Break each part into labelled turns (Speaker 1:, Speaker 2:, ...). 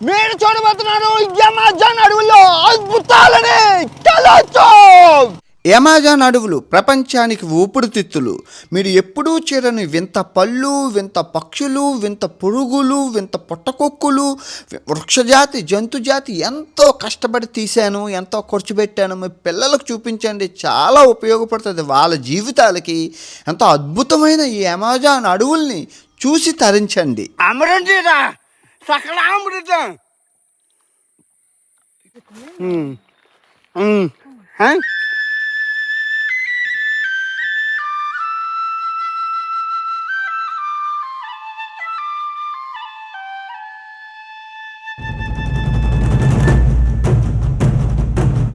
Speaker 1: మీరు చూడబోతున్నారు అమెజాన్ అడవుల్లో అద్భుతాలని కలొచ్చు. అమెజాన్ అడవులు ప్రపంచానికి ఊపిరితిత్తులు. మీరు ఎప్పుడూ చేరని వింత పళ్ళు, వింత పక్షులు, వింత పురుగులు, వింత పొట్టకొక్కులు, వృక్షజాతి జంతుజాతి ఎంతో కష్టపడి తీశాను, ఎంతో ఖర్చు పెట్టాను. మీ పిల్లలకు చూపించండి, చాలా ఉపయోగపడుతుంది వాళ్ళ జీవితాలకి. ఎంతో అద్భుతమైన ఈ అమెజాన్ అడవుల్ని చూసి తరించండి.
Speaker 2: అమరంజీరా సకల అమృతం.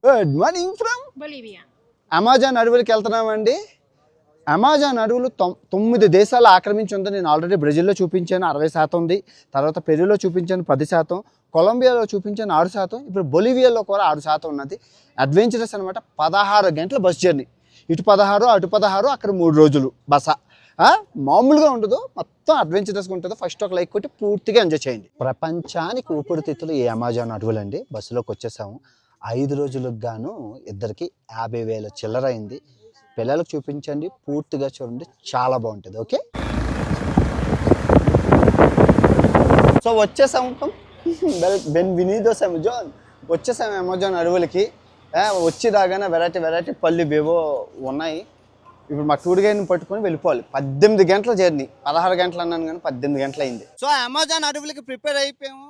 Speaker 1: Good morning from
Speaker 3: Bolivia.
Speaker 1: Amazon అడవులకి వెళ్తున్నామండి. అమెజాన్ అడవులు 9 దేశాలు ఆక్రమించి ఉంది. నేను ఆల్రెడీ బ్రెజిల్లో చూపించాను 60% ఉంది, తర్వాత పెరూలో చూపించాను 10%, కొలంబియాలో చూపించాను 6%, ఇప్పుడు బొలీవియాలో కూడా 6% ఉన్నది. అడ్వెంచరస్ అనమాట. 16 గంటల బస్ జర్నీ, ఇటు 16 అటు 16, అక్కడ 3 రోజులు బస. మామూలుగా ఉండదు, మొత్తం అడ్వెంచరస్గా ఉంటుంది. ఫస్ట్ ఒక లైక్ కొట్టి పూర్తిగా ఎంజాయ్ చేయండి. ప్రపంచానికి ఊపిరితిత్తులు ఈ అమెజాన్ అడవులండి. బస్సులోకి వచ్చేసాము. 5 రోజులకు గాను ఇద్దరికి 50,000 చిల్లర అయింది. పిల్లలకు చూపించండి, పూర్తిగా చూడండి, చాలా బాగుంటుంది. ఓకే, సో వచ్చేసాము. బెన్వినీదోస్ అమెజాన్. వచ్చేసాము అమెజాన్ అడవులకి. వచ్చి రాగానే వెరైటీ పళ్ళు బేవో ఉన్నాయి. ఇప్పుడు మా టూర్ గైడ్ని పట్టుకొని వెళ్ళిపోవాలి. 18 గంటల జర్నీ. 16 గంటలు అన్నాను కానీ 18 గంటలు అయింది. సో అమెజాన్ అడవులకి ప్రిపేర్ అయిపోయాము.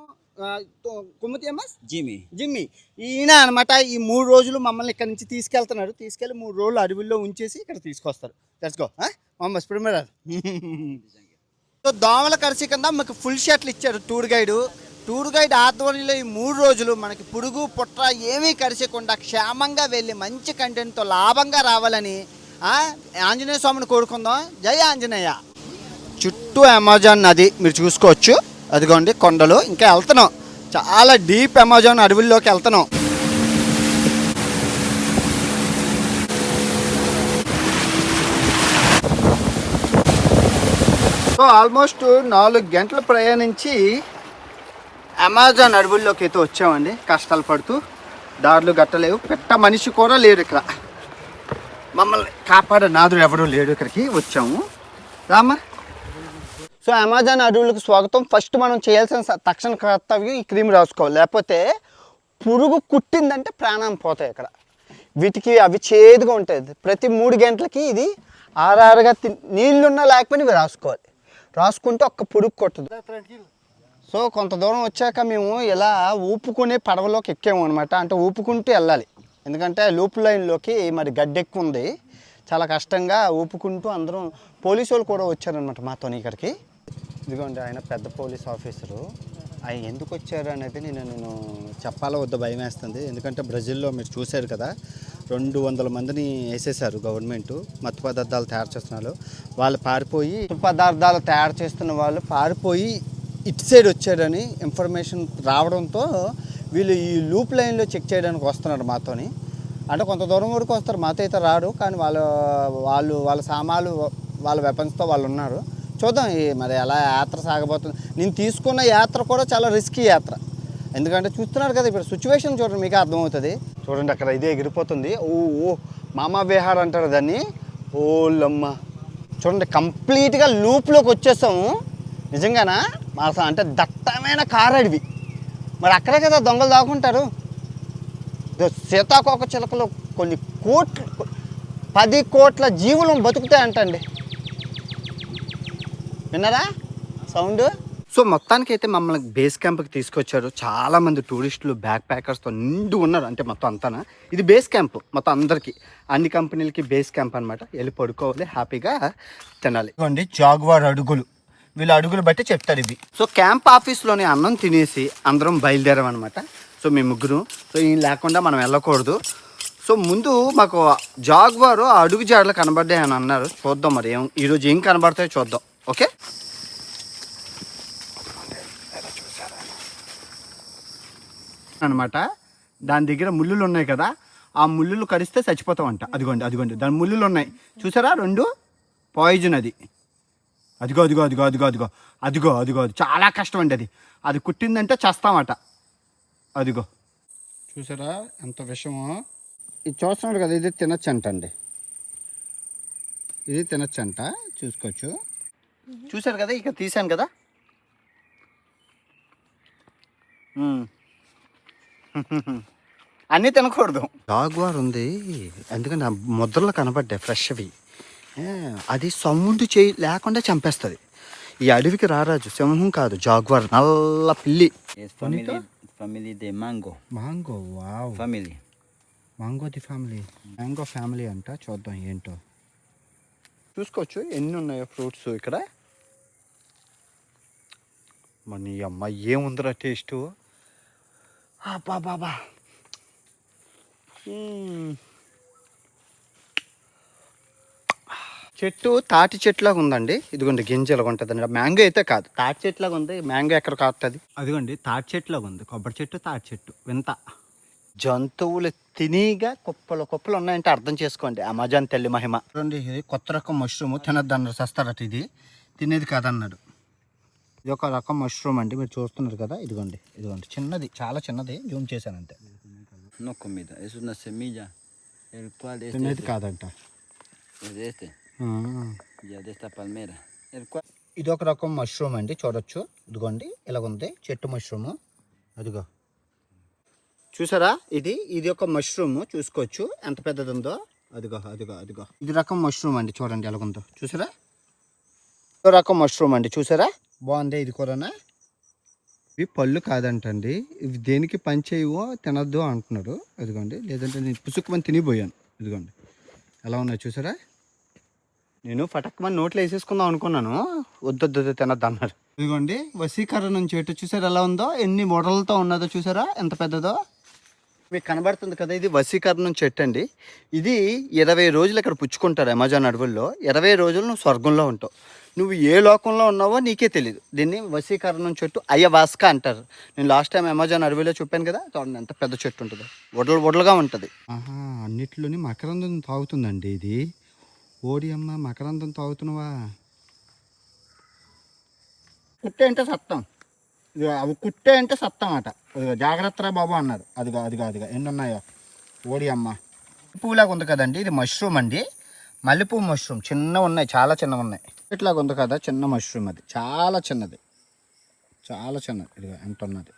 Speaker 1: జిమ్మి ఈయన అనమాట. ఈ 3 రోజులు మమ్మల్ని ఇక్కడ నుంచి తీసుకెళ్తున్నారు. తీసుకెళ్ళి 3 రోజులు అడవుల్లో ఉంచేసి ఇక్కడ తీసుకొస్తారు. తెలుసుకో మమ్మల్ని ప్రిపేర్. సో దోమల కరిసి కింద మాకు ఫుల్ షర్ట్లు ఇచ్చారు టూర్ గైడ్ ఆధ్వర్యంలో. ఈ 3 రోజులు మనకి పురుగు పుట్ర ఏమీ కరిసకుండా క్షేమంగా వెళ్ళి మంచి కంటెంట్తో లాభంగా రావాలని ఆంజనేయ స్వామిని కోరుకుందాం. జై ఆంజనేయ. చుట్టూ అమెజాన్ నది మీరు చూసుకోవచ్చు. అదిగోండి కొండలు. ఇంకా వెళ్తున్నాం, చాలా డీప్ అమెజాన్ అడవుల్లోకి వెళ్తున్నాం. సో ఆల్మోస్ట్ 4 గంటలు ప్రయాణించి అమెజాన్ అడవుల్లోకి అయితే వచ్చామండి. కష్టాలు పడుతూ, దారులు గట్టలేవు, పెట్ట మనిషి కూడా లేరు ఇక్కడ. మమ్మల్ని కాపాడే నాదుడు ఎవరూ లేడు. ఇక్కడికి వచ్చాము. రామా. సో అమెజాన్ అడవులకు స్వాగతం. ఫస్ట్ మనం చేయాల్సిన తక్షణ కర్తవ్యం ఈ క్రీమ్ రాసుకోవాలి. లేకపోతే పురుగు కుట్టిందంటే ప్రాణం పోతాయి. ఇక్కడ వీటికి అవి చేదుగా ఉంటుంది. ప్రతి 3 గంటలకి ఇది ఆరారుగా నీళ్ళున్నా లేకపోయినా ఇవి రాసుకోవాలి. రాసుకుంటే ఒక్క పురుగు కొట్టదు. సో కొంత దూరం వచ్చాక మేము ఇలా ఊపుకునే పడవలోకి ఎక్కాము అనమాట. అంటే ఊపుకుంటూ వెళ్ళాలి, ఎందుకంటే లూప్ లైన్లోకి మరి గడ్డి ఎక్కువ ఉంది. చాలా కష్టంగా ఊపుకుంటూ అందరం. పోలీసు వాళ్ళు కూడా వచ్చారనమాట మాతో ఇక్కడికి. ఇదిగోండి ఆయన పెద్ద పోలీస్ ఆఫీసరు. ఆయన ఎందుకు వచ్చారు అనేది నేను చెప్పాలో వద్ద భయం వేస్తుంది. ఎందుకంటే బ్రెజిల్లో మీరు చూశారు కదా, 200 మందిని వేసేసారు గవర్నమెంట్. మత్తు పదార్థాలు తయారు చేస్తున్నారు వాళ్ళు పారిపోయి. మత్తు పదార్థాలు తయారు చేస్తున్న వాళ్ళు పారిపోయి ఇటు సైడ్ వచ్చారని ఇన్ఫర్మేషన్ రావడంతో వీళ్ళు ఈ లూప్ లైన్లో చెక్ చేయడానికి వస్తున్నారు మాతోని. అంటే కొంత దూరం వరకు వస్తారు, మాతో అయితే రాడు. కానీ వాళ్ళ సామాన్లు వాళ్ళ వెపన్స్తో వాళ్ళు ఉన్నారు. చూద్దాం మరి ఎలా యాత్ర సాగబోతుంది. నేను తీసుకున్న యాత్ర కూడా చాలా రిస్కీ యాత్ర. ఎందుకంటే చూస్తున్నారు కదా ఇప్పుడు సిచ్యువేషన్ చూడండి, మీకు అర్థమవుతుంది. చూడండి అక్కడ ఇదే ఎగిరిపోతుంది. ఓ మామా విహార్ అంటారు దాన్ని. ఓలమ్మ చూడండి, కంప్లీట్గా లూప్లోకి వచ్చేసాము. నిజంగానా అంటే దట్టమైన కారడివి. మరి అక్కడే కదా దొంగలు దాక్కుంటారు. సీతాకోక చిలకలు కొన్ని 10 కోట్ల జీవులు బతుకుతాయంటండి. విన్నారా సౌండ్? సో మొత్తానికి అయితే మమ్మల్ని బేస్ క్యాంప్కి తీసుకొచ్చారు. చాలామంది టూరిస్టులు బ్యాక్ ప్యాకర్స్తో నిండు ఉన్నారు. అంటే మొత్తం అంతానా ఇది బేస్ క్యాంప్. మొత్తం అందరికీ అన్ని కంపెనీలకి బేస్ క్యాంప్ అనమాట. వెళ్ళి పడుకోవాలి, హ్యాపీగా తినాలి. ఇవ్వండి జాగ్వార్ అడుగులు, వీళ్ళు అడుగులు బట్టి చెప్తారు ఇవి. సో క్యాంప్ ఆఫీస్లోనే అన్నం తినేసి అందరం బయలుదేరామన్నమాట. సో మేము ముగ్గురు. సో ఈయన లేకుండా మనం వెళ్ళకూడదు. సో ముందు మాకు జాగ్వారు అడుగు జాడలు కనబడ్డాయి అని అన్నారు. చూద్దాం మరి ఈరోజు ఏం కనబడతాయో చూద్దాం. ఓకే, అనమాట. దాని దగ్గర ముళ్ళులు ఉన్నాయి కదా, ఆ ముళ్ళులు కరిస్తే చచ్చిపోతామంట. అదిగోండి దాని ముళ్ళులు ఉన్నాయి చూసారా, 2 పాయిజన్. అది అదిగో అదిగో అదిగో అదిగో అదిగో అదిగో అదిగో అది చాలా కష్టం అండి. అది అది కుట్టిందంటే చేస్తామట. అదిగో చూసారా ఎంత విషమో. ఇది చూస్తున్నాడు కదా, ఇది తినచ్చంట అండి. ఇది తినచ్చంట, చూసుకోవచ్చు. చూసారు కదా, ఇక తీసాను కదా. అన్నీ తినకూడదు. జాగ్వార్ ఉంది, అందుకని ముద్రలు కనబడ్డాయి ఫ్రెష్వి. అది సౌండ్ లేకుండా చంపేస్తుంది. ఈ అడవికి రారాజు సింహం కాదు, జాగ్వార్, నల్ల పిల్లి.
Speaker 2: Family de mango.
Speaker 1: Mango, wow,
Speaker 2: Family.
Speaker 1: Mango the family. Mango family అంట. చూద్దాం ఏంటో. చూసుకోవచ్చు ఎన్ని ఉన్నాయో ఫ్రూట్స్ ఇక్కడ. మన అమ్మ ఏముందిరా టేస్టు. బాబా చెట్టు తాటి చెట్లాగా ఉందండి. ఇదిగోండి గింజలుగా ఉంటుందండి. మ్యాంగో అయితే కాదు, తాటి చెట్లాగా ఉంది. మ్యాంగో ఎక్కడ కాస్తుంది? అదిగోండి తాటి చెట్లాగా ఉంది. కొబ్బరి చెట్టు, తాటి చెట్టు. వింత. జంతువులు తినిగా కుప్పలు కుప్పలు ఉన్నాయంటే అర్థం చేసుకోండి అమెజాన్ తల్లి మహిమ. చూడండి, ఇది కొత్త రకం మష్రూమ్. తినద్దన్నారు, సస్తారట. ఇది తినేది కాదన్నాడు. ఇది ఒక రకం మష్రూమ్ అండి, మీరు చూస్తున్నారు కదా. ఇదిగోండి ఇదిగోండి, చిన్నది, చాలా చిన్నది. జూమ్ చేశాను అంతే.
Speaker 2: No comida, es una semilla, el cual
Speaker 1: తినేది కాదంట.
Speaker 2: es de este, ya de esta palmera, el cual
Speaker 1: ఇది ఒక రకం మష్రూమ్ అండి, చూడొచ్చు. ఇదిగోండి ఇలాగుంది చెట్టు మష్రూమ్. అదిగో చూసారా, ఇది ఇది ఒక మష్రూమ్. చూసుకోవచ్చు ఎంత పెద్దది ఉందో. అదిగో అదిగో అదిగో, ఇది రకం మష్రూమ్ అండి. చూడండి ఎలాగుందో, చూసారా. ఇదో రకం మష్రూమ్ అండి, చూసారా. బాగుంది ఇది కూరనా. ఇవి పళ్ళు కాదంటండి, ఇవి దేనికి పని చేయవో తినద్దు అంటున్నారు. అదిగోండి, లేదంటే నేను పుసుక్కుమని తినిపోయాను. ఇదిగోండి ఎలా ఉన్నాయి చూసారా. నేను ఫటక్మని నోట్లో వేసేసుకుందాం అనుకున్నాను, వద్దొద్దు తినద్దు అన్నారు. ఇదిగోండి వశీకరణం చెట్టు చూసారా ఎలా ఉందో, ఎన్ని మొడలతో ఉన్నదో చూసారా, ఎంత పెద్దదో. మీకు కనబడుతుంది కదా, ఇది వశీకరణం చెట్టు అండి. ఇది 20 రోజులు ఇక్కడ పుచ్చుకుంటారు అమెజాన్ అడవుల్లో. 20 రోజులు నువ్వు స్వర్గంలో ఉంటావు. నువ్వు ఏ లోకంలో ఉన్నావో నీకే తెలియదు. దీన్ని వశీకరణం చెట్టు, అయ్యవాస్క అంటారు. నేను లాస్ట్ టైం అమెజాన్ అడవిలో చెప్పాను కదా, చూడండి ఎంత పెద్ద చెట్టు ఉంటుందో, వడలుగా ఉంటుంది. అన్నిట్లోని మకరందం తాగుతుందండి ఇది. ఓడి అమ్మ, మకరందం తాగుతున్నావా. కుట్టే అంటే సత్తం, ఇది అవి కుట్టే అంటే సత్తం అట. జాగ్రత్తరా బాబు అన్నారు. అదిగో అదిగో అదిగో ఎన్ని ఉన్నాయో. ఓడి అమ్మ, పువ్వులాగా ఉంది కదండి, ఇది మష్రూమ్ అండి. మల్లెపూ మష్రూమ్. చిన్నగా ఉన్నాయి, చాలా చిన్నగా ఉన్నాయి. ఇట్లాగా ఉంది కదా చిన్న మష్రూమ్, అది చాలా చిన్నది, చాలా చిన్నది. ఇదిగో ఎంత ఉన్నది,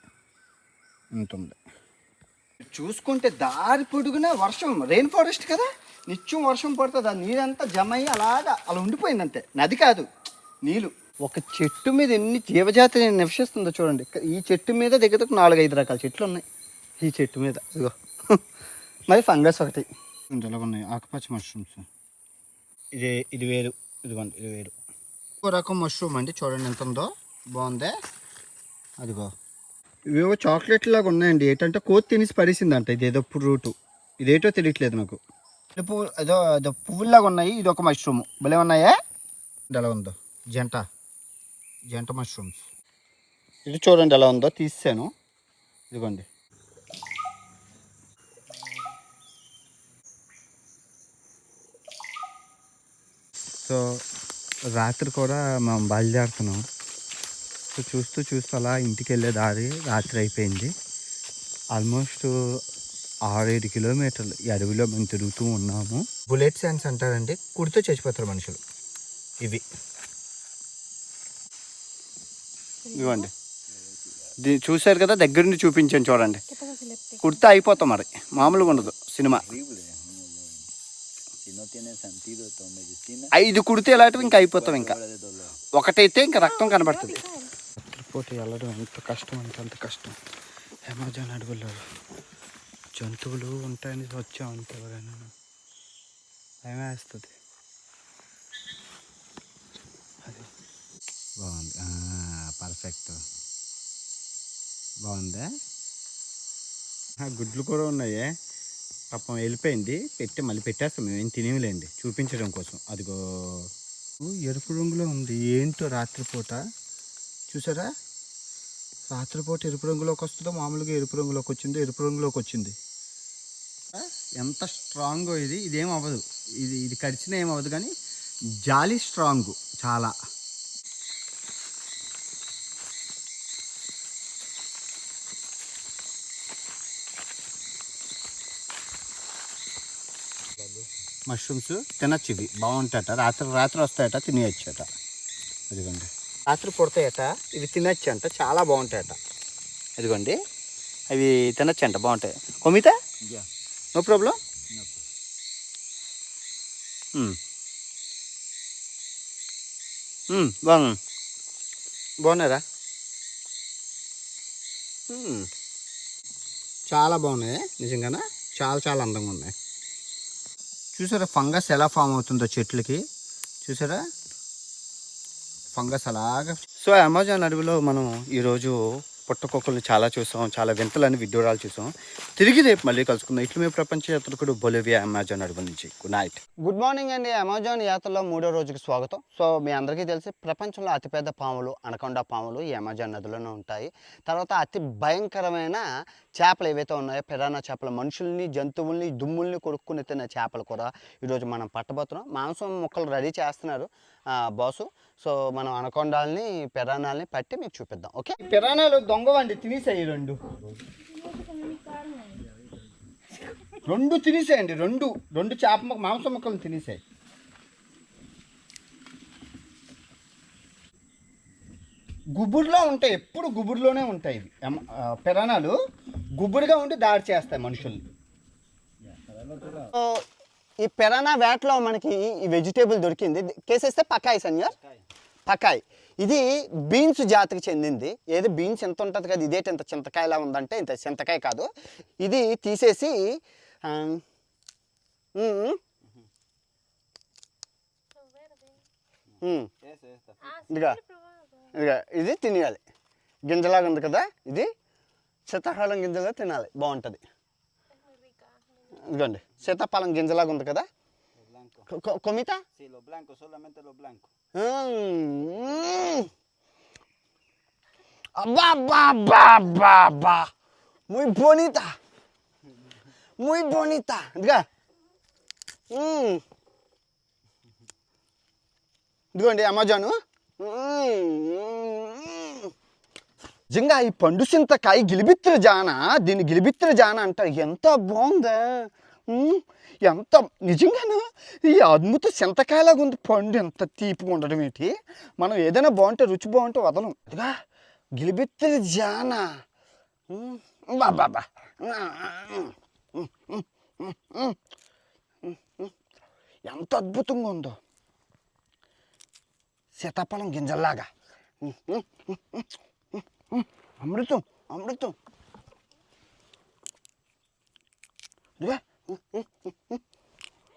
Speaker 1: ఎంత ఉంది. చూసుకుంటే దారి పొడుగున వర్షం, రెయిన్ ఫారెస్ట్ కదా, నిత్యం వర్షం పడుతుంది. ఆ నీరంతా జమ అయ్యి అలా ఉండిపోయింది అంతే. నది కాదు, నీళ్ళు. ఒక చెట్టు మీద ఎన్ని జీవజాతి నివసిస్తుందో చూడండి. ఈ చెట్టు మీద దగ్గర 4-5 రకాల చెట్లు ఉన్నాయి ఈ చెట్టు మీద. ఇదిగో మరి ఫంగస్ ఒకటి. ఇలా ఉన్నాయి ఆకుపచ్చ మష్రూమ్స్. ఇది వేరు, ఇదిగోండి ఇది వేరు. ఇంకో రకం మష్రూమ్ అండి, చూడండి ఎంత ఉందో, బాగుందే. అదిగో ఇవేవో చాక్లెట్ లాగా ఉన్నాయండి. ఏంటంటే కోతి తినేసి పడేసిందంట. ఇదేదో ఫ్రూటు, ఇదేటో తెలియట్లేదు నాకు. పువ్వు ఏదో పువ్వులాగా ఉన్నాయి. ఇది ఒక మష్రూమ్, భలే ఉన్నాయా. ఎలా ఉందో, జంట మష్రూమ్స్. ఇది చూడండి ఎలా ఉందో, తీసాను. ఇదిగోండి సో రాత్రి కూడా మేము బయలుదేరుతున్నాం. సో చూస్తూ అలా ఇంటికి వెళ్ళే దారి రాత్రి అయిపోయింది. ఆల్మోస్ట్ 6-7 కిలోమీటర్లు ఈ అడవిలో మేము తిరుగుతూ ఉన్నాము. బుల్లెట్ శాండ్స్ అంటారండి, కుడితే చచ్చిపోతారు మనుషులు. ఇవ్వండి, చూశారు కదా, దగ్గర నుండి చూపించాను చూడండి. కుడితే అయిపోతాం, మరి మామూలుగా ఉండదు సినిమా. 5 కుడితే ఎలాంటివి ఇంకా అయిపోతాం. ఇంకా ఒకటైతే ఇంకా రక్తం కనబడుతుంది. రాత్రిపూట వెళ్ళడం ఎంత కష్టం అంటే అంత కష్టం. అమెజాన్ అడవుల్లో జంతువులు ఉంటాయని వచ్చామంటే ఎవరైనా భయం వేస్తుంది. అది బాగుంది, పర్ఫెక్ట్, బాగుందా. గుడ్లు కూడా ఉన్నాయే. పాపం వెళ్ళిపోయింది, మళ్ళీ పెట్టేస్తాం. మేమేం తినేవిలేండి, చూపించడం కోసం. అదిగో ఎరుపు రంగులో ఉంది. ఏంటో రాత్రిపూట చూసారా, రాత్రిపూట ఎరుపు రంగులోకి వస్తుందో, మామూలుగా ఎరుపు రంగులోకి వచ్చిందో, ఎరుపు రంగులోకి వచ్చింది. ఎంత స్ట్రాంగో ఇది. ఇదేం అవ్వదు, ఇది కరిచినా ఏమవ్వదు, కానీ జాలి స్ట్రాంగ్ చాలా. మష్రూమ్స్ తినచ్చు, ఇవి బాగుంటాయట. రాత్రి రాత్రి వస్తాయట, తినేయచ్చట. ఇదిగోండి, రాత్రి పుడతాయట, ఇవి తినచ్చు అంట, చాలా బాగుంటాయట. ఇదిగోండి, అవి తినచ్చు అంట, బాగుంటాయి. కొమిత నో ప్రాబ్లం. బాగున్నారా? చాలా బాగున్నాయి నిజంగానే, చాలా చాలా అందంగా ఉన్నాయి. చూసారా ఫంగస్ ఎలా ఫామ్ అవుతుందో చెట్లకి, చూసారా ఫంగస్ అలాగా. సో అమెజాన్ అడవిలో మనం ఈరోజు పుట్టకొక్కలు చాలా చూసాం, చాలా వింతలని విడ్డూరాలు చూసాం. తిరిగి రేపు మళ్ళీ కలుసుకుందాం. ఇట్లు మీ ప్రపంచ యాత్రికుడు బొలివియా అమెజాన్ అడవి నుంచి. Good night. గుడ్ మార్నింగ్ అండి. అమెజాన్ యాత్రలో 3వ రోజుకి స్వాగతం. సో మీ అందరికీ తెలిసి ప్రపంచంలో అతిపెద్ద పాములు అనకొండ పాములు ఈ అమెజాన్ నదిలోనే ఉంటాయి. తర్వాత అతి భయంకరమైన చేపలు ఏవైతే ఉన్నాయో, పిరానా చేపలు, మనుషుల్ని జంతువుల్ని దుమ్ముల్ని కొడుక్కుని తినే చేపలు కూడా ఈరోజు మనం పట్టబోతున్నాం. మాంసం ముక్కలు రెడీ చేస్తున్నారు బాసు. సో మనం అనకొండాలని పిరానాల్ని పట్టి మీకు చూపిద్దాం. ఓకే, పిరానాలు దొంగవండి, తినేసాయి. రెండు తినేసాయండి, రెండు చేప మాంసం ముక్కలు తినేసాయి. గుబురులో ఉంటాయి, ఎప్పుడు గుబురులోనే ఉంటాయి ఇవి. పిరానాలు గుబురుగా ఉండి దాడి చేస్తాయి మనుషుల్ని. ఈ పిరానా వేటలో మనకి ఈ వెజిటేబుల్ దొరికింది. కేసేస్తే పకాయ్ సన్యార్, పకాయ్. ఇది బీన్స్ జాతికి చెందింది. ఏది బీన్స్ ఎంత ఉంటుంది కదా, ఇదేంటి ఇంత చింతకాయలా ఉందంటే ఇంత చింతకాయ కాదు. ఇది తీసేసి ఇదిగా ఇది తినేయాలి. గింజలాగా ఉంది కదా, ఇది శీతాకాలం గింజలుగా తినాలి, బాగుంటుంది. ఇదిగోండి, సీతాఫలం గింజలాగా ఉంది కదా. కొమితా అబ్బా అబ్బా అబ్బా అబ్బా అబ్బా, muy bonita, muy bonita. ఇదిగా ఇదిగోండి అమెజాను. నిజంగా ఈ పండు చింతకాయ గిలిబిత్తిరి జాన, దీన్ని గిలిబిత్తిరి జాన అంటారు. ఎంత బాగుందా, ఎంత నిజంగానే ఈ అద్భుత చింతకాయలాగా ఉంది పండు. ఎంత తీపిగా ఉండడం ఏంటి, మనం ఏదైనా బాగుంటే రుచి బాగుంటే వదలం. ఇదిగా గిలిబిత్తిరి జాన, బాబా ఎంత అద్భుతంగా ఉందో, సీతాఫలం గింజల్లాగా. అమృతం అమృతం.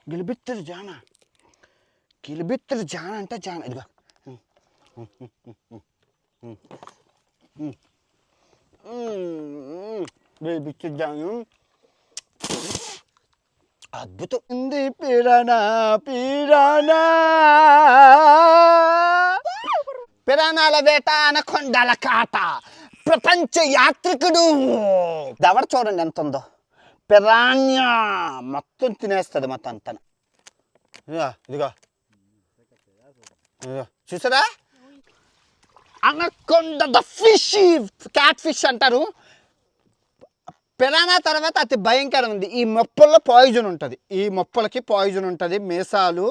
Speaker 1: గిలిబిత్తిరి జాన, గిలిబిత్తిరి జాన అంటే జాన. ఇదిగా గిలిబిత్తిరి జాన అద్భుతం ఉంది. పిరానా పిరానా, పిరానాల వేట, అనకొండల కాట, ప్రపంచ యాత్రికుడు. దవడ చూడండి ఎంత ఉందో, పిరాన్యా మొత్తం తినేస్తుంది మొత్తం అంతా. ఇదిగో చూసారా, anaconda the fish, cat fish అంటారు. పిరానా తర్వాత అతి భయంకరం ఉంది. ఈ మొప్పల్లో పాయిజన్ ఉంటుంది, ఈ మొప్పలకి పాయిజన్ ఉంటుంది. మీసాలు,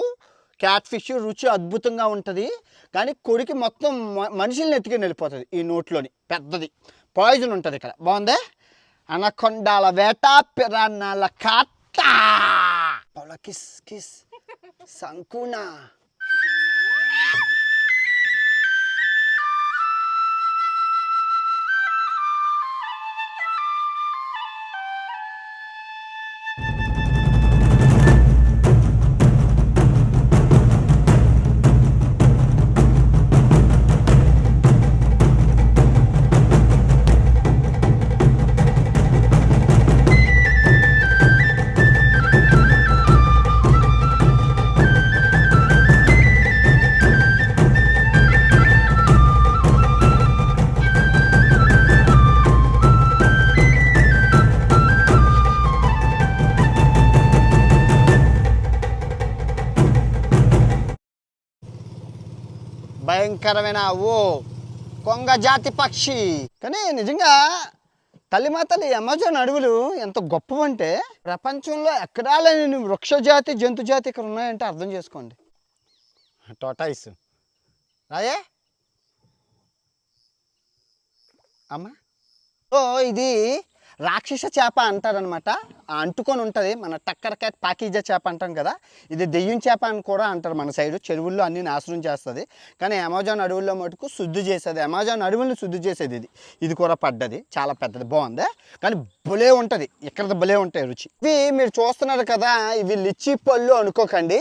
Speaker 1: క్యాట్ ఫిష్ రుచి అద్భుతంగా ఉంటుంది, కానీ కొరికి మొత్తం మనుషుల్ని ఎత్తుకుని వెళ్ళిపోతుంది. ఈ నోట్లోని పెద్దది పాయిజన్ ఉంటుంది ఇక్కడ. బాగుందే, అనకొండాల వేట, పిరానాల కాట. కిస్ కిస్ సంకునా. భయంకరమైన ఓ కొంగ జాతి పక్షి. కానీ నిజంగా తల్లిమాతలు ఈ అమెజాన్ అడవులు ఎంత గొప్పవంటే ప్రపంచంలో ఎక్కడా లేని వృక్షజాతి జంతుజాతి ఇక్కడ ఉన్నాయంటే అర్థం చేసుకోండి. టోటాయిస్ రాయే అమ్మా. సో ఇది రాక్షస చేప అంటారనమాట. అంటుకొని ఉంటుంది. మన టక్కర్ క్యాట్ పాకీజా చేప అంటాం కదా, ఇది దెయ్యం చేప అని కూడా అంటారు మన సైడు. చెరువుల్లో అన్ని నాశనం చేస్తుంది, కానీ అమెజాన్ అడవుల్లో మటుకు శుద్ధి చేసేది. అమెజాన్ అడవులను శుద్ధి చేసేది ఇది కూడా పడ్డది, చాలా పెద్దది, బాగుంది. కానీ భలే ఉంటుంది, ఇక్కడ భలే ఉంటాయి రుచి. ఇవి మీరు చూస్తున్నారు కదా, ఇవి లిచ్చి పళ్ళు అనుకోకండి.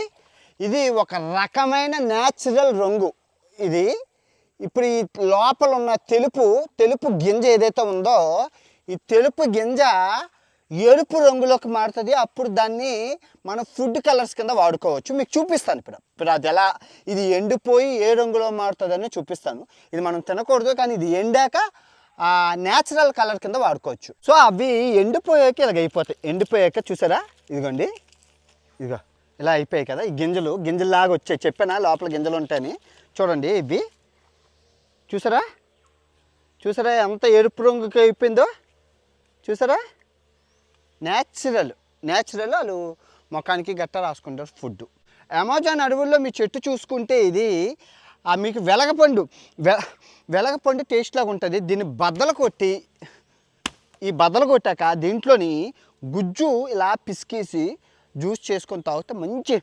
Speaker 1: ఇది ఒక రకమైన న్యాచురల్ రంగు. ఇది ఇప్పుడు ఈ లోపల ఉన్న తెలుపు గింజ ఏదైతే ఉందో, ఈ తెలుపు గింజ ఎరుపు రంగులోకి మారుతుంది. అప్పుడు దాన్ని మనం ఫుడ్ కలర్స్ కింద వాడుకోవచ్చు. మీకు చూపిస్తాను ఇప్పుడు అది ఎలా, ఇది ఎండిపోయి ఏ రంగులో మారుతుందని చూపిస్తాను. ఇది మనం తినకూడదు, కానీ ఇది ఎండాక న్యాచురల్ కలర్ కింద వాడుకోవచ్చు. సో అవి ఎండిపోయాక ఇలాగ అయిపోతాయి. ఎండిపోయాక చూసారా, ఇదిగోండి, ఇదిగో ఇలా అయిపోయాయి కదా. ఈ గింజల్లాగా వచ్చాయి, చెప్పానా లోపల గింజలు ఉంటాయని. చూడండి ఇవి చూసారా ఎంత ఎరుపు రంగుకి అయిపోయిందో చూసారా. న్యాచురల్ వాళ్ళు ముఖానికి గట్ట రాసుకుంటారు ఫుడ్. అమెజాన్ అడవుల్లో మీ చెట్టు చూసుకుంటే ఇది మీకు వెలగపండు టేస్ట్ లాగా ఉంటుంది. దీన్ని బద్దలు కొట్టాక దీంట్లోని గుజ్జు ఇలా పిసికేసి జ్యూస్ చేసుకొని తాగితే మంచి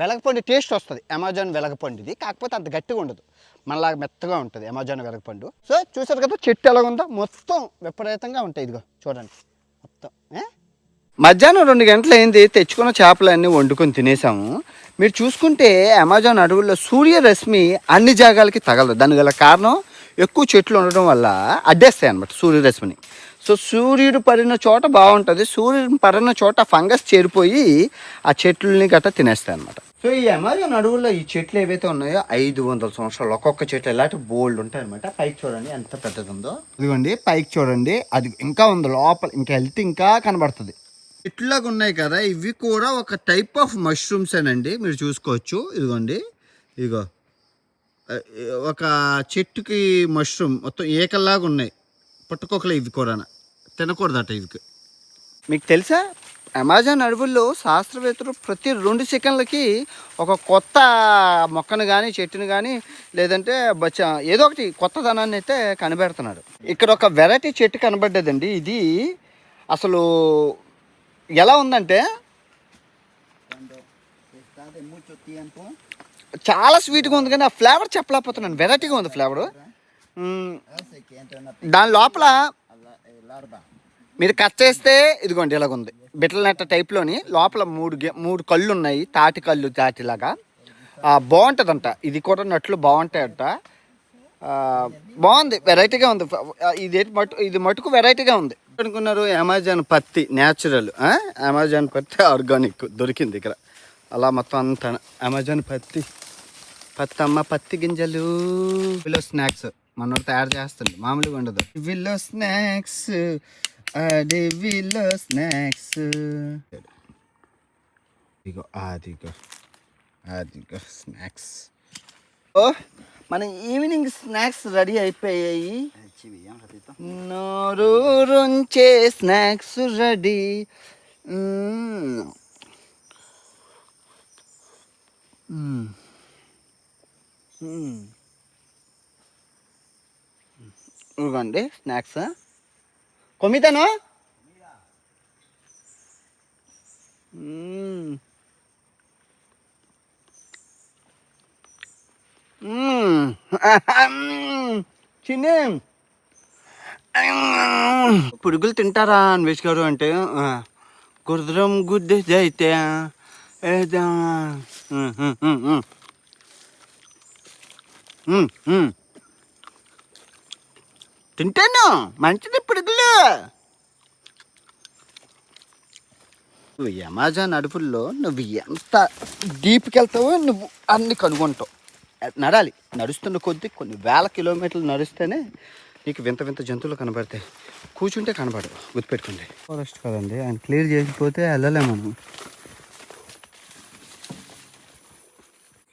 Speaker 1: వెలగపండు టేస్ట్ వస్తుంది. అమెజాన్ వెలగపండు ఇది, కాకపోతే అంత గట్టిగా ఉండదు, మనలాగా మెత్తగా ఉంటుంది అమెజాన్ వెలగపండు. సో చూసారు కదా చెట్టు ఎలా ఉందో, మొత్తం విపరీతంగా ఉంటాయి. ఇదిగో చూడండి మొత్తం. మధ్యాహ్నం 2 గంటలు అయింది, తెచ్చుకున్న చేపలన్నీ వండుకొని తినేసాము. మీరు చూసుకుంటే అమెజాన్ అడవుల్లో సూర్యరశ్మి అన్ని జాగాలకి తగలదు. దానికి గల కారణం ఎక్కువ చెట్లు ఉండడం వల్ల అడ్డేస్తాయి అన్నమాట సూర్యరశ్మిని. సో సూర్యుడు పడిన చోట బాగుంటుంది, సూర్యుడు పడిన చోట ఫంగస్ చేరిపోయి ఆ చెట్లని గట్రా తినేస్తాయి అన్నమాట. సో ఈ అమెజాన్ అడవుల్లో ఈ చెట్లు ఏవైతే ఉన్నాయో 500 సంవత్సరాలు ఒక్కొక్క చెట్లు ఇలాంటి బోల్డ్ ఉంటాయి అనమాట. పైకి చూడండి ఎంత పెద్దది ఉందో, ఇదిగోండి పైకి చూడండి, అది ఇంకా ఉంది లోపల, ఇంకా హెల్త్ ఇంకా కనబడుతుంది. చెట్లాగా ఉన్నాయి కదా, ఇవి కూడా ఒక టైప్ ఆఫ్ మష్రూమ్స్ అనండి, మీరు చూసుకోవచ్చు. ఇదిగోండి, ఇదిగో ఒక చెట్టుకి మష్రూమ్ మొత్తం ఏకల్లాగా ఉన్నాయి, పుట్టుకోకలే. ఇవి కూడా తినకూడదట ఇవి. మీకు తెలుసా, అమెజాన్ అడవుల్లో శాస్త్రవేత్తలు ప్రతి 2 సెకండ్లకి ఒక కొత్త మొక్కను కానీ చెట్టును కానీ లేదంటే ఏదో ఒకటి కొత్తదనాన్ని అయితే కనిపెడుతున్నారు. ఇక్కడ ఒక వెరైటీ చెట్టు కనబడ్డదండి. ఇది అసలు ఎలా ఉందంటే చాలా స్వీట్గా ఉంది, కానీ ఆ ఫ్లేవర్ చెప్పలేకపోతున్నాను. వెరైటీగా ఉంది ఫ్లేవరు. దాని లోపల మీరు కట్ చేస్తే ఇదిగోండి ఇలాగుంది, బిట్టల నెట్ట టైప్లోని. లోపల 3 కళ్ళు ఉన్నాయి, తాటిలాగా. బాగుంటుందంట, ఇది కూడా నట్లు బాగుంటాయంట. బాగుంది, వెరైటీగా ఉంది. ఇది మటుకు వెరైటీగా ఉంది. అనుకున్నారు అమెజాన్ పత్తి న్యాచురల్, అమెజాన్ పత్తి ఆర్గానిక్ దొరికింది ఇక్కడ. అలా మొత్తం అంతా అమెజాన్ పత్తి అమ్మ, పత్తి గింజలు. విల్లో స్నాక్స్ మనోడు తయారు చేస్తుంది, మామూలుగా ఉండదు. విల్లో స్నాక్స్, ఇదిగో అదిగో స్నాక్స్. ఓ మన ఈవినింగ్ స్నాక్స్ రెడీ అయిపోయాయి. నోరూరుంచే స్నాక్స్ రెడీ. ఇదిగోండి స్నాక్స్. కొమ్మితాను చిన్న పురుగులు తింటారా అన్వేష్ గారు అంటే, గుర్రం గుడ్డ అయితే తింటాను, మంచిది పురుగులు. నువ్వు అమెజాన్ అడవుల్లో నువ్వు ఎంత డీప్కి వెళ్తావో నువ్వు అన్ని కనుగొంటావు. నడుస్తున్న కొద్దీ కొన్ని వేల కిలోమీటర్లు నడిస్తేనే నీకు వింత జంతువులు కనబడతాయి. కూర్చుంటే కనబడవు, గుర్తుపెట్టుకోండి. ఫారెస్ట్ కదండి, ఆయన క్లియర్ చేసిపోతే వెళ్ళలేము మనం.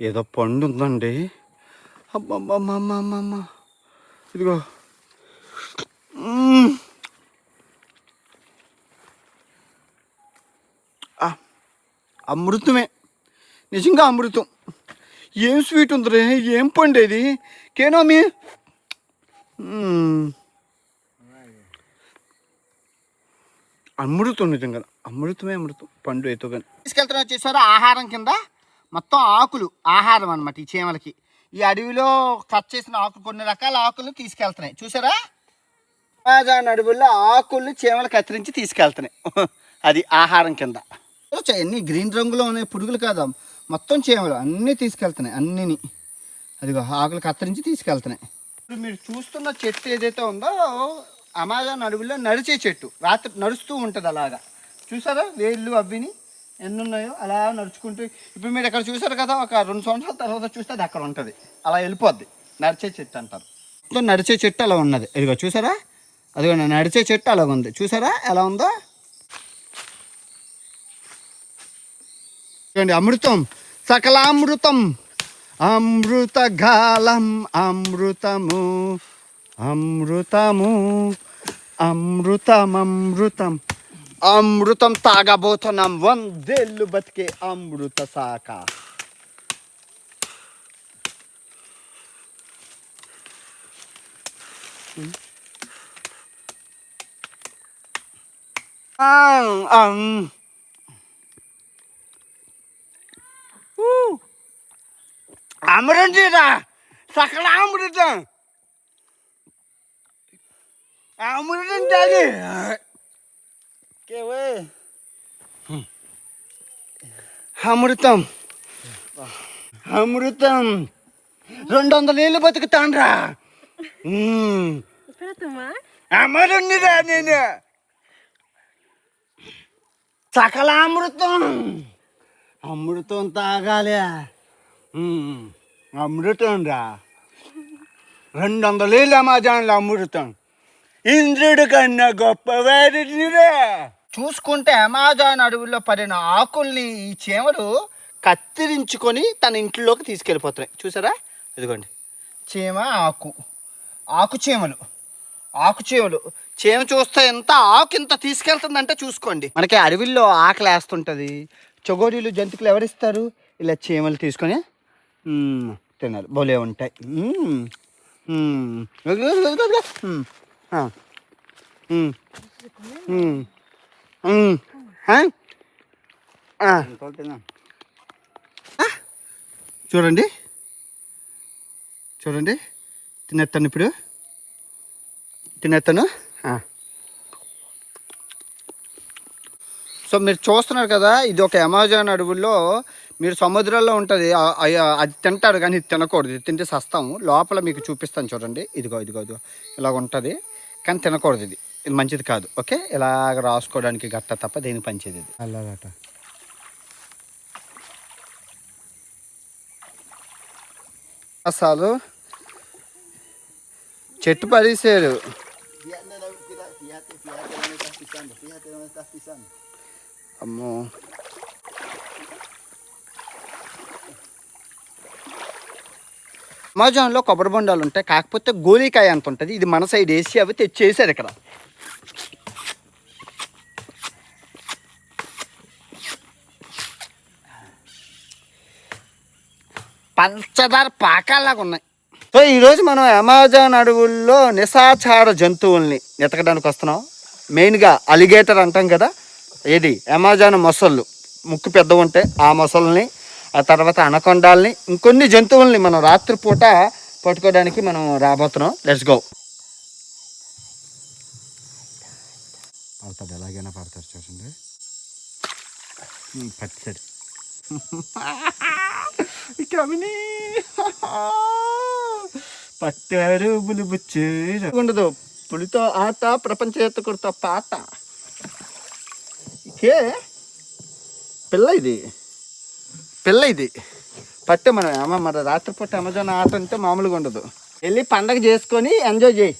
Speaker 1: ఏదో పండు ఉందండి, అమ్మమ్మమ్మమ్మమ్మ, ఇదిగో అమృతమే, నిజంగా అమృతం. ఏం స్వీట్ ఉందిరే, ఏం పండేది కేనోమి. అమృతం, నిజంగా అమృతమే అమృతం. పండు ఎత్తుకొని తీసుకెళ్తున్నా చూసారా, ఆహారం కింద మొత్తం ఆకులు ఆహారం అనమాట ఈ చీమలకి. ఈ అడవిలో కట్ చేసిన ఆకులు, కొన్ని రకాల ఆకులు తీసుకెళ్తున్నాయి చూసారా. అమెజాన్ అడవుల్లో ఆకులు చీమలు కత్తిరించి తీసుకెళ్తున్నాయి. అది ఆహారం కింద. అన్ని గ్రీన్ రంగులో ఉన్నాయి పురుగులు కాదా, మొత్తం చీమలు అన్నీ తీసుకెళ్తున్నాయి అన్నిని. అదిగో ఆకులు కత్తిరించి తీసుకెళ్తున్నాయి. ఇప్పుడు మీరు చూస్తున్న చెట్టు ఏదైతే ఉందో అమెజాన్ అడవుల్లో నడిచే చెట్టు. రాత్రి నడుస్తూ ఉంటుంది అలాగా. చూసారా వేళ్ళు అవ్విని ఎన్ని ఉన్నాయో అలా నడుచుకుంటూ. ఇప్పుడు మీరు ఎక్కడ చూసారు కదా, ఒక 2 సంవత్సరాల తర్వాత చూస్తే అది అక్కడ ఉంటుంది, అలా వెళ్ళిపోద్ది. నడిచే చెట్టు అంటారు. నడిచే చెట్టు అలా ఉన్నది. ఇదిగో చూసారా, అదిగో నడిచే చెట్టు అలా ఉంది. చూసారా ఎలా ఉందో. అమృతం, సకలామృతం, అమృతగాలం, అమృతము, అమృతము, అమృతం, అమృతం తాగబోతున్నాం. 100 ఏళ్ళు బతికే అమృత శాఖ. అమృతం, సకల అమృతం, అమృతం తాగి అమృతం, అమృతం 200 ఏళ్ళు బతుకుతాన్రా. అమరునిరా నేను. సకల అమృతం, అమృతం తాగాలి. అమృతం రా, 200 ఏళ్ళు అమెజాన్లో అమృతం. ఇంద్రుడి కన్నా గొప్పవాడినిరా. చూసుకుంటే అమెజాన్ అడవుల్లో పడిన ఆకుల్ని ఈ చీమలు కత్తిరించుకొని తన ఇంట్లోకి తీసుకెళ్ళిపోతున్నాయి. చూసారా, ఇదిగోండి చీమ ఆకు చీమలు. చీమ చూస్తే ఎంత ఆకు ఇంత తీసుకెళ్తుందంటే చూసుకోండి. మనకి అడవిల్లో ఆకలి వేస్తుంటుంది, చొగోడీలు జంతువులు ఎవరిస్తారు, ఇలా చీమలు తీసుకొని తినాలి. భలే ఉంటాయి. చూడండి తినేస్తాను ఇప్పుడు, తినేస్తాను. సో మీరు చూస్తున్నారు కదా, ఇది ఒక అమెజాన్ అడవుల్లో. మీరు సముద్రంలో ఉంటుంది అది తింటారు కానీ ఇది తినకూడదు. ఇది తింటే సస్తాము. లోపల మీకు చూపిస్తాను చూడండి. ఇదిగో ఇలాగ ఉంటుంది కానీ తినకూడదు. ఇది మంచిది కాదు. ఓకే, ఇలాగ రాసుకోవడానికి గట్ట తప్ప దేనికి పంచేది ఇది. అలాగట అసలు చెట్టు పడేసారు. అమ్మో, అమెజాన్లో కొబ్బరి బొండాలు ఉంటాయి, కాకపోతే గోలీకాయ అంత ఉంటుంది. ఇది మన సైడ్ వేసి అవి తెచ్చేసారు ఇక్కడ. పంచదార పాకాల్లాగా ఉన్నాయి. సో ఈరోజు మనం అమెజాన్ అడవుల్లో నిశాచార జంతువుల్ని ఎతకడానికి వస్తున్నాం. మెయిన్గా అలిగేటర్ అంటాం కదా, ఏది అమెజాన్ మొసళ్ళు, ముక్కు పెద్ద ఉంటాయి ఆ మొసళ్ళని, ఆ తర్వాత అనకొండాల్ని, ఇంకొన్ని జంతువుల్ని మనం రాత్రిపూట పట్టుకోవడానికి మనం రాబోతున్నాం. Let's go. పడతాడు, ఎలాగైనా పడతాడు. చూడండి పట్టాడు. కమిని పట్టారు బులుబుచ్చు ఉండదు. పులితో ఆట, ప్రపంచ ఎత్తుకుడితో పాట. ఇకే పిల్ల ఇది పట్టే. మనం మరి రాత్రిపూట అమెజాన్ ఆట అంటే మామూలుగా ఉండదు. వెళ్ళి పండగ చేసుకొని ఎంజాయ్ చేయి.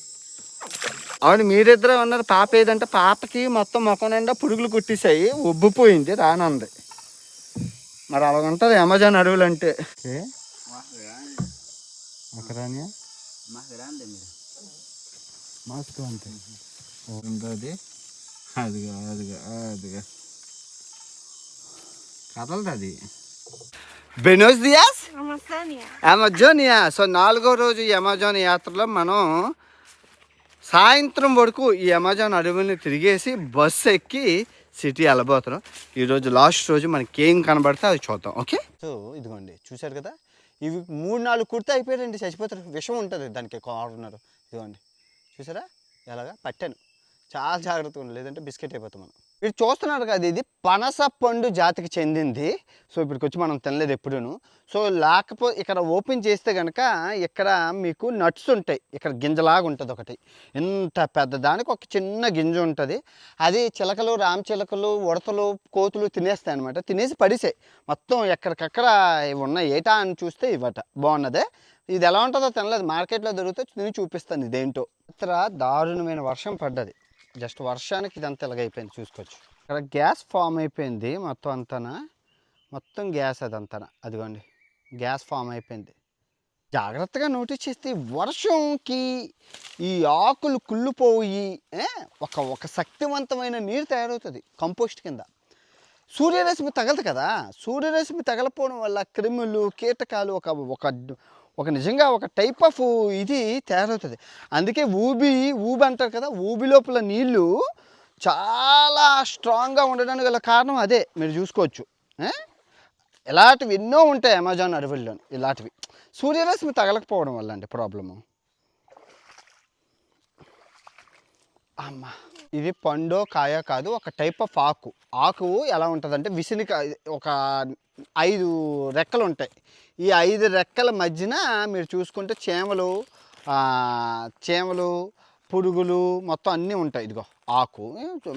Speaker 1: అవును, మీరిద్దరే ఉన్నారు. పాప ఏదంటే పాపకి మొత్తం ముఖం నిండా పురుగులు కుట్టేసాయి, ఉబ్బిపోయింది, రానుంది. మరి అలాగ ఉంటుంది అమెజాన్ అడవులు అంటే. మాస్క్ అంతే ఉంటుంది. అదిగా కదలదు అది. బెనోస్ దియాస్ అమెజోనియా. సో 4వ రోజు ఈ అమెజాన్ యాత్రలో మనం సాయంత్రం వరకు ఈ అమెజాన్ అడవుల్ని తిరిగేసి బస్సు ఎక్కి సిటీ వెళ్ళబోతున్నాం. ఈరోజు లాస్ట్ రోజు మనకి ఏం కనబడితే అది చూద్దాం. ఓకే. సో ఇదిగోండి చూశారు కదా, ఇవి 3-4 కుర్తా అయిపోయారండి, చచ్చిపోతారు. విషం ఉంటుంది దానికి కార్నర్. ఇదిగోండి చూసారా ఎలాగా పట్టాను. చాలా జాగ్రత్తగా ఉంది, లేదంటే బిస్కెట్ అయిపోతాం మనం. మీరు చూస్తున్నారు కదా, ఇది పనస పండు జాతికి చెందింది. సో ఇప్పటికి వచ్చి మనం తినలేదు ఎప్పుడూను. సో లేకపోతే ఇక్కడ ఓపెన్ చేస్తే కనుక ఇక్కడ మీకు నట్స్ ఉంటాయి. ఇక్కడ గింజలాగా ఉంటుంది ఒకటి, ఇంత పెద్ద దానికి ఒక చిన్న గింజ ఉంటుంది. అది చిలకలు, రామచిలకలు, ఉడతలు, కోతులు తినేస్తాయి అనమాట. తినేసి పడిసాయి మొత్తం. ఎక్కడికక్కడ ఉన్నాయి. ఏటా అని చూస్తే ఇవట బాగున్నదే. ఇది ఎలా ఉంటుందో తినలేదు, మార్కెట్లో దొరికితే తిని చూపిస్తాను ఇదేంటో. ఇతర దారుణమైన వర్షం పడ్డది. జస్ట్ వర్షానికి ఇదంతా ఇలాగైపోయింది చూసుకోవచ్చు. ఇక్కడ గ్యాస్ ఫామ్ అయిపోయింది మొత్తం అంతానా, మొత్తం గ్యాస్ అదంతా. అదిగోండి గ్యాస్ ఫామ్ అయిపోయింది. జాగ్రత్తగా నోటీస్ చేస్తే వర్షంకి ఈ ఆకులు కుళ్ళిపోయి ఒక శక్తివంతమైన నీరు తయారవుతుంది కంపోస్ట్ కింద. సూర్యరశ్మి తగలదు కదా, సూర్యరశ్మి తగలపోవడం వల్ల క్రిములు, కీటకాలు ఒక నిజంగా ఒక టైప్ ఆఫ్ ఇది తయారవుతుంది. అందుకే ఊబి అంటారు కదా, ఊబి లోపల నీళ్ళు చాలా స్ట్రాంగ్గా ఉండడానికి గల కారణం అదే. మీరు చూసుకోవచ్చు. ఇలాంటివి ఎన్నో ఉంటాయి అమెజాన్ అడవుల్లో. ఇలాంటివి సూర్యరశ్మి తగలకపోవడం వల్ల అండి ప్రాబ్లము. అమ్మ, ఇది పండో కాయ కాదు, ఒక టైప్ ఆఫ్ ఆకు ఎలా ఉంటుందంటే విసినికాయ. ఒక 5 రెక్కలు ఉంటాయి. ఈ 5 రెక్కల మధ్యన మీరు చూసుకుంటే చేమలు, పురుగులు మొత్తం అన్నీ ఉంటాయి. ఇదిగో ఆకు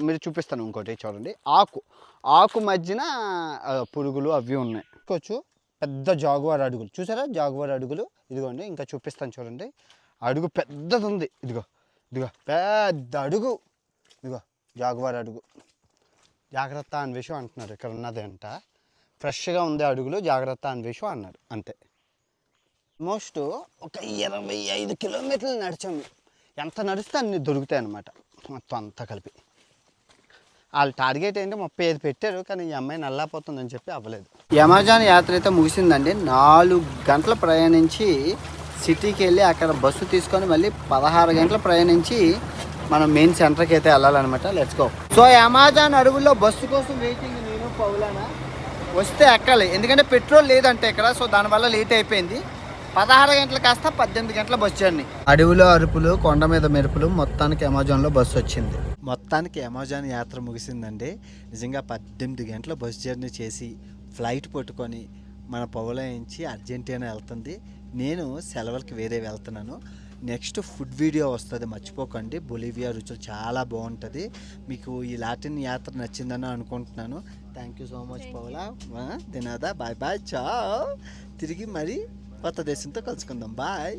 Speaker 1: మీరు చూపిస్తాను ఇంకోటి చూడండి. ఆకు మధ్యన పురుగులు అవి ఉన్నాయి. చూసుకోవచ్చు. పెద్ద జాగువార్ అడుగులు చూసారా, జాగువార్ అడుగులు. ఇదిగోండి ఇంకా చూపిస్తాను చూడండి. అడుగు పెద్దది ఉంది. ఇదిగో పెద్ద అడుగు. ఇదిగో జాగువార్ అడుగు. జాగ్రత్త అని విషయం అంటున్నారు. ఇక్కడ ఉన్నది అంట ఫ్రెష్గా ఉంది అడుగులు, జాగ్రత్త అని విషయం అన్నారు. అంతే. ఆల్మోస్ట్ ఒక 25 కిలోమీటర్లు నడిచాము. ఎంత నడిస్తే అన్ని దొరుకుతాయి అన్నమాట మొత్తం అంతా కలిపి. వాళ్ళ టార్గెట్ ఏంటి 35 పెట్టారు, కానీ ఈ అమ్మాయి నల్లాపోతుందని చెప్పి అవ్వలేదు. అమెజాన్ యాత్ర అయితే ముగిసిందండి. 4 గంటలు ప్రయాణించి సిటీకి వెళ్ళి అక్కడ బస్సు తీసుకొని మళ్ళీ 16 గంటలు ప్రయాణించి మనం మెయిన్ సెంటర్కి అయితే వెళ్ళాలన్నమాట. Let's go. సో అమెజాన్ అడవుల్లో బస్సు కోసం వెయిటింగ్. నేను పౌలానా వస్తే ఎక్కాలి, ఎందుకంటే పెట్రోల్ లేదంటే ఇక్కడ. సో దానివల్ల లేట్ అయిపోయింది. 16 గంటలు కాస్త 18 గంటల బస్ జర్నీ. అడవిలో అరుపులు, కొండ మీద మెరుపులు. మొత్తానికి అమెజాన్లో బస్సు వచ్చింది. మొత్తానికి అమెజాన్ యాత్ర ముగిసిందండి. నిజంగా 18 గంటల బస్ జర్నీ చేసి ఫ్లైట్ పట్టుకొని మన పౌలాయించి అర్జెంటీనా వెళ్తుంది. నేను సెలవులకి వేరే వెళ్తున్నాను. నెక్స్ట్ ఫుడ్ వీడియో వస్తుంది, మర్చిపోకండి. బొలివియా రుచులు చాలా బాగుంటుంది. మీకు ఈ లాటిన్ యాత్ర నచ్చిందని అనుకుంటున్నాను. Thank you so much Paula. దినాదా బాయ్. చా తిరిగి మరి కొత్త దేశంతో కలుసుకుందాం. బాయ్.